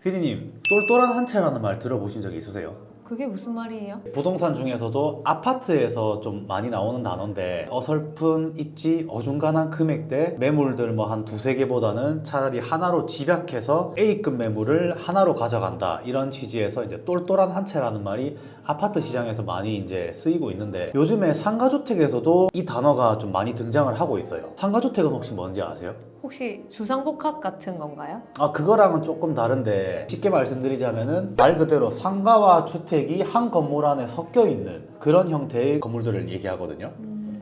피디님, 똘똘한 한 채라는 말 들어보신 적 있으세요? 그게 무슨 말이에요? 부동산 중에서도 아파트에서 좀 많이 나오는 단어인데 어설픈 입지, 어중간한 금액대 매물들 뭐 한 두세 개보다는 차라리 하나로 집약해서 A급 매물을 하나로 가져간다 이런 취지에서 이제 똘똘한 한 채라는 말이 아파트 시장에서 많이 이제 쓰이고 있는데 요즘에 상가주택에서도 이 단어가 좀 많이 등장을 하고 있어요. 상가주택은 혹시 뭔지 아세요? 혹시 주상복합 같은 건가요? 그거랑은 조금 다른데 쉽게 말씀드리자면은 말 그대로 상가와 주택이 한 건물 안에 섞여 있는 그런 형태의 건물들을 얘기하거든요.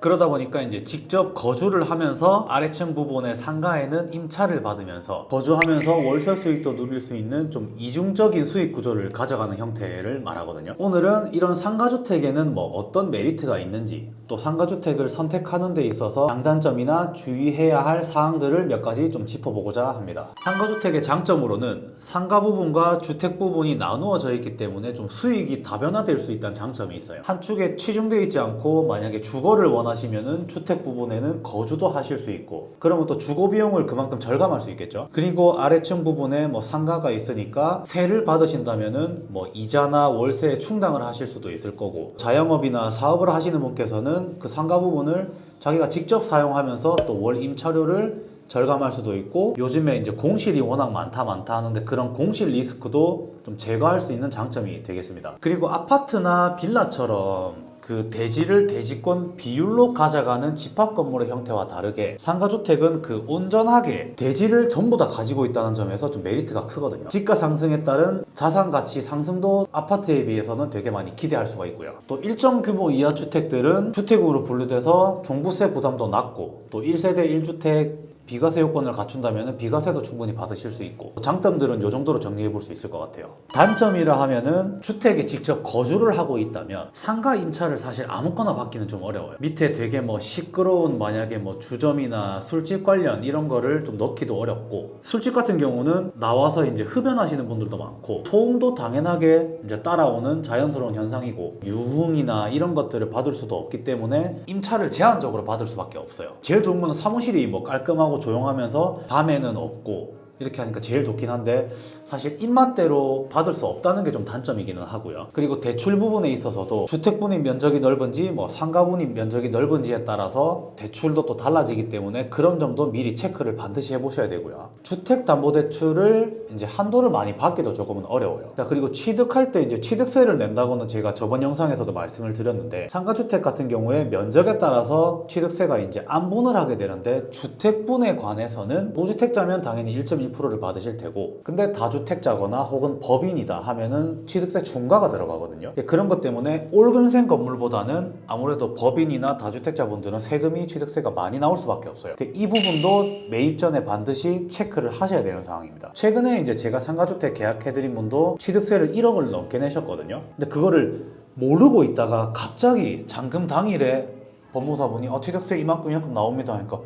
그러다 보니까 이제 직접 거주를 하면서 아래층 부분의 상가에는 임차를 받으면서 거주하면서 월세 수익도 누릴 수 있는 좀 이중적인 수익 구조를 가져가는 형태를 말하거든요. 오늘은 이런 상가주택에는 뭐 어떤 메리트가 있는지 또 상가주택을 선택하는 데 있어서 장단점이나 주의해야 할 사항들을 몇 가지 좀 짚어보고자 합니다. 상가주택의 장점으로는 상가 부분과 주택 부분이 나누어져 있기 때문에 좀 수익이 다변화될 수 있다는 장점이 있어요. 한 축에 치중되어 있지 않고 만약에 주거를 원하시면은 주택 부분에는 거주도 하실 수 있고 그러면 또 주거 비용을 그만큼 절감할 수 있겠죠. 그리고 아래층 부분에 뭐 상가가 있으니까 세를 받으신다면은 뭐 이자나 월세에 충당을 하실 수도 있을 거고 자영업이나 사업을 하시는 분께서는 그 상가 부분을 자기가 직접 사용하면서 또 월 임차료를 절감할 수도 있고 요즘에 이제 공실이 워낙 많다 하는데 그런 공실 리스크도 좀 제거할 수 있는 장점이 되겠습니다. 그리고 아파트나 빌라처럼 그 대지를 대지권 비율로 가져가는 집합 건물의 형태와 다르게 상가주택은 그 온전하게 대지를 전부 다 가지고 있다는 점에서 좀 메리트가 크거든요. 집가 상승에 따른 자산 가치 상승도 아파트에 비해서는 되게 많이 기대할 수가 있고요. 또 일정 규모 이하 주택들은 주택으로 분류돼서 종부세 부담도 낮고 또 1세대 1주택 비과세 요건을 갖춘다면 비과세도 충분히 받으실 수 있고 장점들은 이 정도로 정리해 볼 수 있을 것 같아요. 단점이라 하면은 주택에 직접 거주를 하고 있다면 상가 임차를 사실 아무거나 받기는 좀 어려워요. 밑에 되게 뭐 시끄러운 만약에 뭐 주점이나 술집 관련 이런 거를 좀 넣기도 어렵고 술집 같은 경우는 나와서 이제 흡연하시는 분들도 많고 소음도 당연하게 이제 따라오는 자연스러운 현상이고 유흥이나 이런 것들을 받을 수도 없기 때문에 임차를 제한적으로 받을 수밖에 없어요. 제일 좋은 건 사무실이 뭐 깔끔하고 조용하면서 밤에는 없고 이렇게 하니까 제일 좋긴 한데 사실 입맛대로 받을 수 없다는 게 좀 단점이기는 하고요. 그리고 대출 부분에 있어서도 주택분의 면적이 넓은지 뭐 상가분의 면적이 넓은지에 따라서 대출도 또 달라지기 때문에 그런 점도 미리 체크를 반드시 해보셔야 되고요. 주택담보대출을 이제 한도를 많이 받기도 조금은 어려워요. 그리고 취득할 때 이제 취득세를 낸다고는 제가 저번 영상에서도 말씀을 드렸는데 상가주택 같은 경우에 면적에 따라서 취득세가 이제 안분을 하게 되는데 주택분에 관해서는 무주택자면 당연히 1.1%를 받으실 테고 근데 다주택자거나 혹은 법인이다 하면은 취득세 중과가 들어가거든요. 그런 것 때문에 올근생 건물보다는 아무래도 법인이나 다주택자분들은 세금이 취득세가 많이 나올 수밖에 없어요. 이 부분도 매입 전에 반드시 체크를 하셔야 되는 상황입니다. 최근에 이제 제가 상가주택 계약해드린 분도 취득세를 1억을 넘게 내셨거든요. 근데 그거를 모르고 있다가 갑자기 잔금 당일에 법무사분이 취득세 이만큼 나옵니다 하니까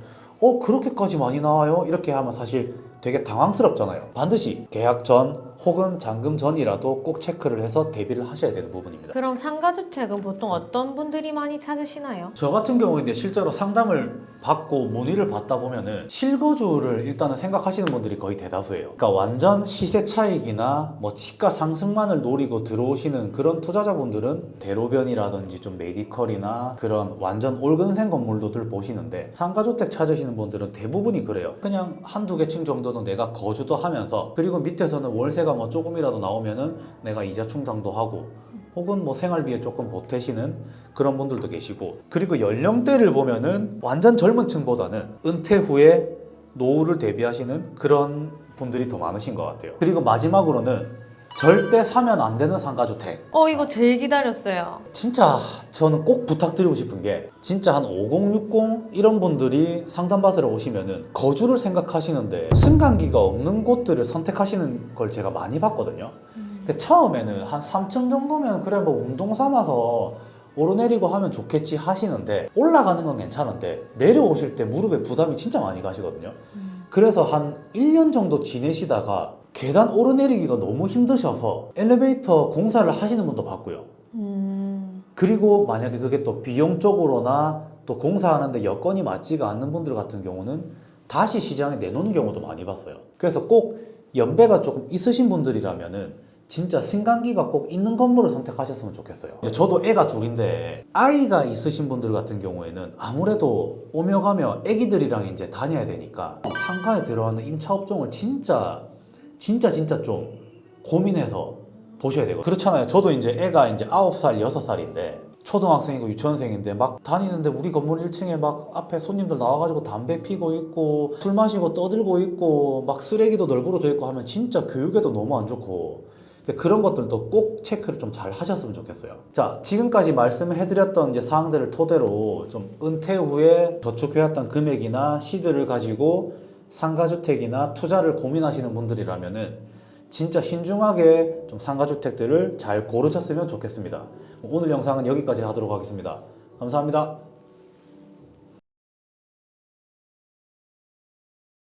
그렇게까지 많이 나와요? 이렇게 하면 사실 되게 당황스럽잖아요. 반드시 계약 전 혹은 잔금 전이라도 꼭 체크를 해서 대비를 하셔야 되는 부분입니다. 그럼 상가주택은 보통 어떤 분들이 많이 찾으시나요? 저 같은 경우에 실제로 상담을 받고 문의를 받다 보면은 실거주를 일단은 생각하시는 분들이 거의 대다수예요. 그러니까 완전 시세 차익이나 뭐 집가 상승만을 노리고 들어오시는 그런 투자자분들은 대로변이라든지 좀 메디컬이나 그런 완전 올근생 건물들을 보시는데 상가주택 찾으시는 분들은 대부분이 그래요. 그냥 한두 개 층 정도는 내가 거주도 하면서 그리고 밑에서는 월세가 뭐 조금이라도 나오면은 내가 이자 충당도 하고 혹은 뭐 생활비에 조금 보태시는 그런 분들도 계시고 그리고 연령대를 보면은 완전 젊은 층보다는 은퇴 후에 노후를 대비하시는 그런 분들이 더 많으신 것 같아요. 그리고 마지막으로는 절대 사면 안 되는 상가주택. 이거 제일 기다렸어요. 진짜 저는 꼭 부탁드리고 싶은 게 진짜 한 5060 이런 분들이 상담받으러 오시면은 거주를 생각하시는데 승강기가 없는 곳들을 선택하시는 걸 제가 많이 봤거든요. 근데 처음에는 한 3층 정도면 그래 뭐 운동 삼아서 오르내리고 하면 좋겠지 하시는데 올라가는 건 괜찮은데 내려오실 때 무릎에 부담이 진짜 많이 가시거든요. 그래서 한 1년 정도 지내시다가 계단 오르내리기가 너무 힘드셔서 엘리베이터 공사를 하시는 분도 봤고요. 그리고 만약에 그게 또 비용적으로나 또 공사하는데 여건이 맞지가 않는 분들 같은 경우는 다시 시장에 내놓는 경우도 많이 봤어요. 그래서 꼭 연배가 조금 있으신 분들이라면은 진짜 승강기가 꼭 있는 건물을 선택하셨으면 좋겠어요. 저도 애가 둘인데 아이가 있으신 분들 같은 경우에는 아무래도 오며 가며 애기들이랑 이제 다녀야 되니까 상가에 들어가는 임차업종을 진짜 좀 고민해서 보셔야 되거든요. 그렇잖아요. 저도 이제 애가 이제 9살, 6살인데 초등학생이고 유치원생인데 막 다니는데 우리 건물 1층에 막 앞에 손님들 나와가지고 담배 피고 있고 술 마시고 떠들고 있고 막 쓰레기도 널브러져 있고 하면 진짜 교육에도 너무 안 좋고 그런 것들도 꼭 체크를 좀 잘 하셨으면 좋겠어요. 자, 지금까지 말씀해드렸던 이제 사항들을 토대로 좀 은퇴 후에 저축해왔던 금액이나 시드를 가지고 상가주택이나 투자를 고민하시는 분들이라면은 진짜 신중하게 좀 상가주택들을 잘 고르셨으면 좋겠습니다. 오늘 영상은 여기까지 하도록 하겠습니다. 감사합니다.